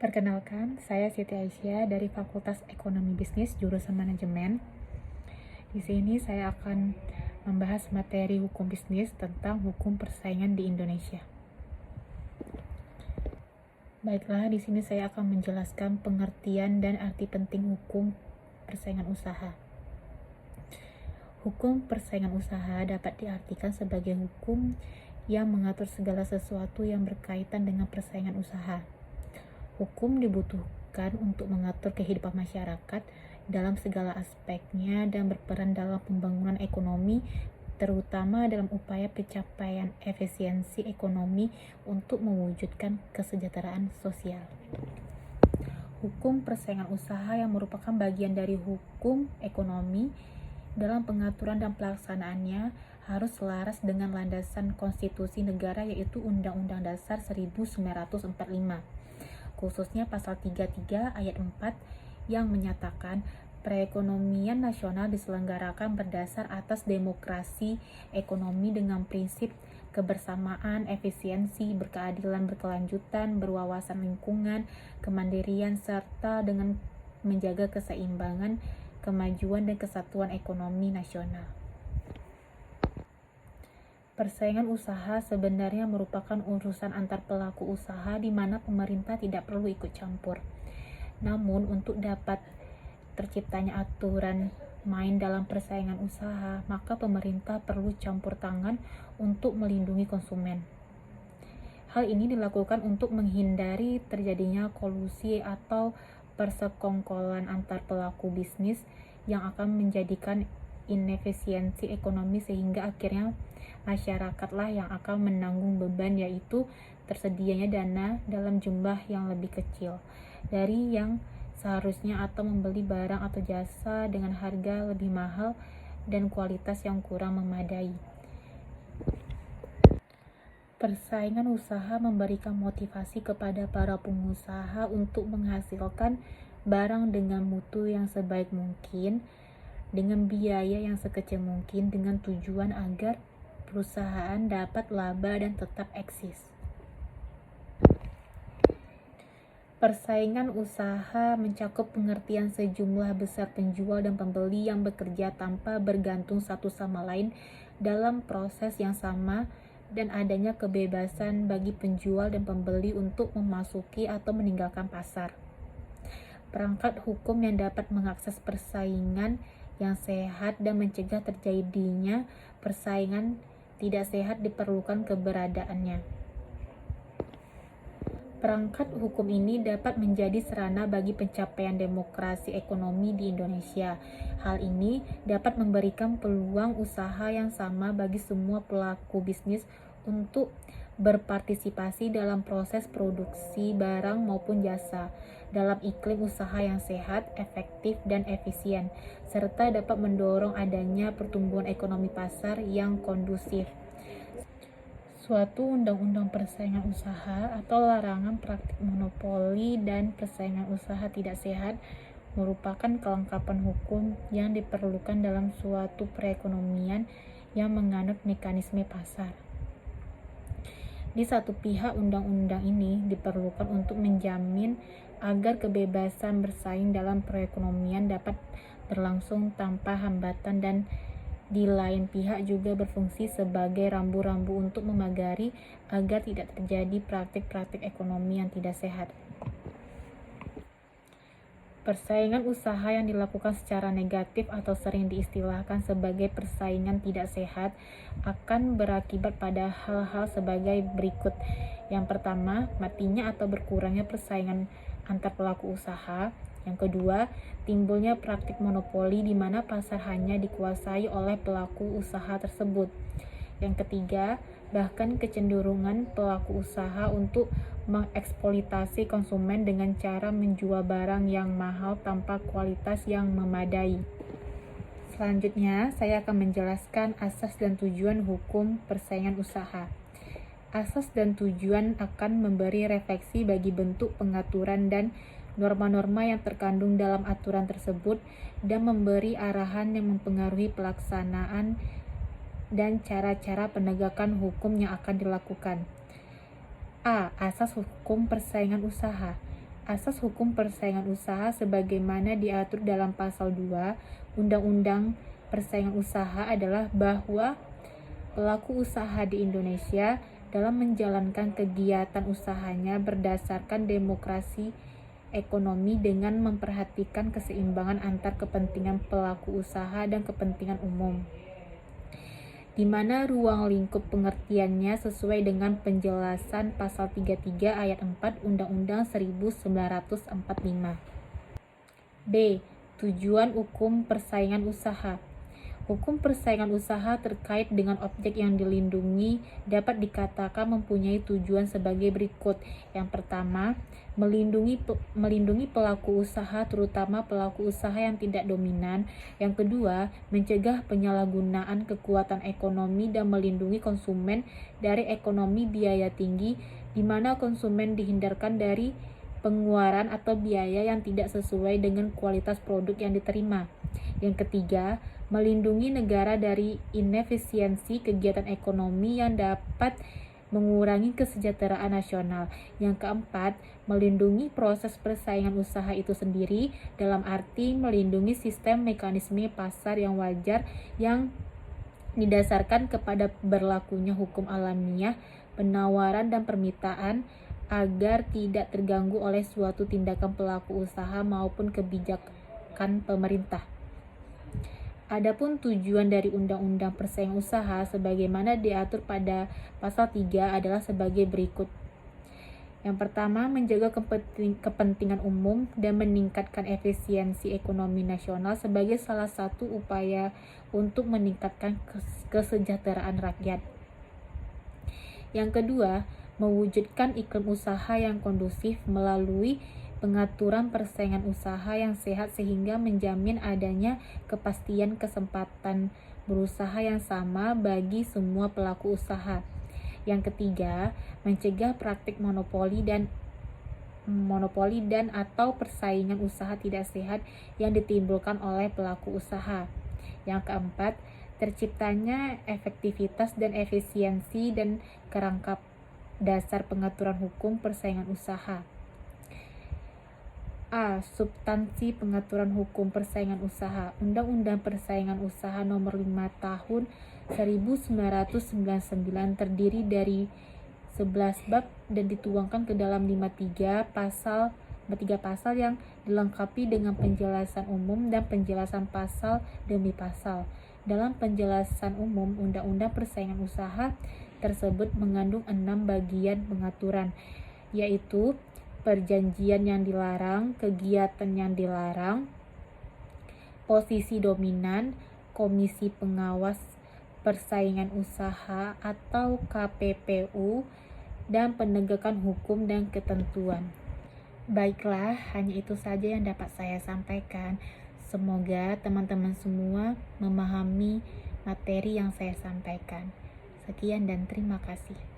Perkenalkan, saya Siti Aisyah dari Fakultas Ekonomi Bisnis jurusan Manajemen. Di sini saya akan membahas materi hukum bisnis tentang hukum persaingan di Indonesia. Baiklah, di sini saya akan menjelaskan pengertian dan arti penting hukum persaingan usaha. Hukum persaingan usaha dapat diartikan sebagai hukum yang mengatur segala sesuatu yang berkaitan dengan persaingan usaha. Hukum dibutuhkan untuk mengatur kehidupan masyarakat dalam segala aspeknya dan berperan dalam pembangunan ekonomi, terutama dalam upaya pencapaian efisiensi ekonomi untuk mewujudkan kesejahteraan sosial. Hukum persaingan usaha yang merupakan bagian dari hukum ekonomi dalam pengaturan dan pelaksanaannya harus selaras dengan landasan konstitusi negara, yaitu Undang-Undang Dasar 1945. Khususnya pasal 33 ayat 4 yang menyatakan perekonomian nasional diselenggarakan berdasar atas demokrasi ekonomi dengan prinsip kebersamaan, efisiensi, berkeadilan, berkelanjutan, berwawasan lingkungan, kemandirian, serta dengan menjaga keseimbangan, kemajuan, dan kesatuan ekonomi nasional. Persaingan usaha sebenarnya merupakan urusan antar pelaku usaha di mana pemerintah tidak perlu ikut campur. Namun, untuk dapat terciptanya aturan main dalam persaingan usaha, maka pemerintah perlu campur tangan untuk melindungi konsumen. Hal ini dilakukan untuk menghindari terjadinya kolusi atau persekongkolan antar pelaku bisnis yang akan menjadikan inefisiensi ekonomi, sehingga akhirnya masyarakatlah yang akan menanggung beban, yaitu tersedianya dana dalam jumlah yang lebih kecil dari yang seharusnya, atau membeli barang atau jasa dengan harga lebih mahal dan kualitas yang kurang memadai. Persaingan usaha memberikan motivasi kepada para pengusaha untuk menghasilkan barang dengan mutu yang sebaik mungkin, dengan biaya yang sekecil mungkin, dengan tujuan agar perusahaan dapat laba dan tetap eksis. Persaingan usaha mencakup pengertian sejumlah besar penjual dan pembeli yang bekerja tanpa bergantung satu sama lain dalam proses yang sama, dan adanya kebebasan bagi penjual dan pembeli untuk memasuki atau meninggalkan pasar. Perangkat hukum yang dapat mengakses persaingan yang sehat dan mencegah terjadinya persaingan tidak sehat diperlukan keberadaannya. Perangkat hukum ini dapat menjadi sarana bagi pencapaian demokrasi ekonomi di Indonesia. Hal ini dapat memberikan peluang usaha yang sama bagi semua pelaku bisnis untuk berpartisipasi dalam proses produksi barang maupun jasa dalam iklim usaha yang sehat, efektif, dan efisien, serta dapat mendorong adanya pertumbuhan ekonomi pasar yang kondusif. Suatu undang-undang persaingan usaha atau larangan praktik monopoli dan persaingan usaha tidak sehat merupakan kelengkapan hukum yang diperlukan dalam suatu perekonomian yang menganut mekanisme pasar. Di satu pihak, undang-undang ini diperlukan untuk menjamin agar kebebasan bersaing dalam perekonomian dapat berlangsung tanpa hambatan, dan di lain pihak juga berfungsi sebagai rambu-rambu untuk memagari agar tidak terjadi praktik-praktik ekonomi yang tidak sehat. Persaingan usaha yang dilakukan secara negatif atau sering diistilahkan sebagai persaingan tidak sehat akan berakibat pada hal-hal sebagai berikut. Yang pertama, matinya atau berkurangnya persaingan antar pelaku usaha. Yang kedua, timbulnya praktik monopoli di mana pasar hanya dikuasai oleh pelaku usaha tersebut. Yang ketiga, bahkan kecenderungan pelaku usaha untuk mengeksploitasi konsumen dengan cara menjual barang yang mahal tanpa kualitas yang memadai. Selanjutnya, saya akan menjelaskan asas dan tujuan hukum persaingan usaha. Asas dan tujuan akan memberi refleksi bagi bentuk pengaturan dan norma-norma yang terkandung dalam aturan tersebut, dan memberi arahan yang mempengaruhi pelaksanaan dan cara-cara penegakan hukum yang akan dilakukan. A. Asas hukum persaingan usaha. asas hukum persaingan usaha sebagaimana diatur dalam pasal 2 Undang-Undang Persaingan Usaha adalah bahwa pelaku usaha di Indonesia dalam menjalankan kegiatan usahanya berdasarkan demokrasi ekonomi dengan memperhatikan keseimbangan antar kepentingan pelaku usaha dan kepentingan umum, di mana ruang lingkup pengertiannya sesuai dengan penjelasan pasal 33 ayat 4 Undang-Undang 1945. B. Tujuan hukum persaingan usaha. Hukum persaingan usaha terkait dengan objek yang dilindungi dapat dikatakan mempunyai tujuan sebagai berikut. Yang pertama, melindungi pelaku usaha, terutama pelaku usaha yang tidak dominan. Yang kedua, mencegah penyalahgunaan kekuatan ekonomi dan melindungi konsumen dari ekonomi biaya tinggi, di mana konsumen dihindarkan dari pengeluaran atau biaya yang tidak sesuai dengan kualitas produk yang diterima. Yang ketiga, melindungi negara dari inefisiensi kegiatan ekonomi yang dapat mengurangi kesejahteraan nasional. Yang keempat, melindungi proses persaingan usaha itu sendiri dalam arti melindungi sistem mekanisme pasar yang wajar yang didasarkan kepada berlakunya hukum alamiah, penawaran dan permintaan agar tidak terganggu oleh suatu tindakan pelaku usaha maupun kebijakan pemerintah. Adapun tujuan dari Undang-Undang Persaingan Usaha sebagaimana diatur pada pasal 3 adalah sebagai berikut. Yang pertama, menjaga kepentingan umum dan meningkatkan efisiensi ekonomi nasional sebagai salah satu upaya untuk meningkatkan kesejahteraan rakyat. Yang kedua, mewujudkan iklim usaha yang kondusif melalui pengaturan persaingan usaha yang sehat sehingga menjamin adanya kepastian kesempatan berusaha yang sama bagi semua pelaku usaha. Yang ketiga, mencegah praktik monopoli dan atau persaingan usaha tidak sehat yang ditimbulkan oleh pelaku usaha. Yang keempat, terciptanya efektivitas dan efisiensi dan kerangka dasar pengaturan hukum persaingan usaha. A. Substansi pengaturan hukum persaingan usaha. Undang-Undang Persaingan Usaha Nomor 5 Tahun 1999 terdiri dari 11 bab dan dituangkan ke dalam 53 pasal yang dilengkapi dengan penjelasan umum dan penjelasan pasal demi pasal. Dalam penjelasan umum, Undang-Undang Persaingan Usaha tersebut mengandung 6 bagian pengaturan, yaitu perjanjian yang dilarang, kegiatan yang dilarang, posisi dominan, Komisi Pengawas Persaingan Usaha atau KPPU, dan penegakan hukum dan ketentuan. Baiklah, hanya itu saja yang dapat saya sampaikan. Semoga teman-teman semua memahami materi yang saya sampaikan. Sekian dan terima kasih.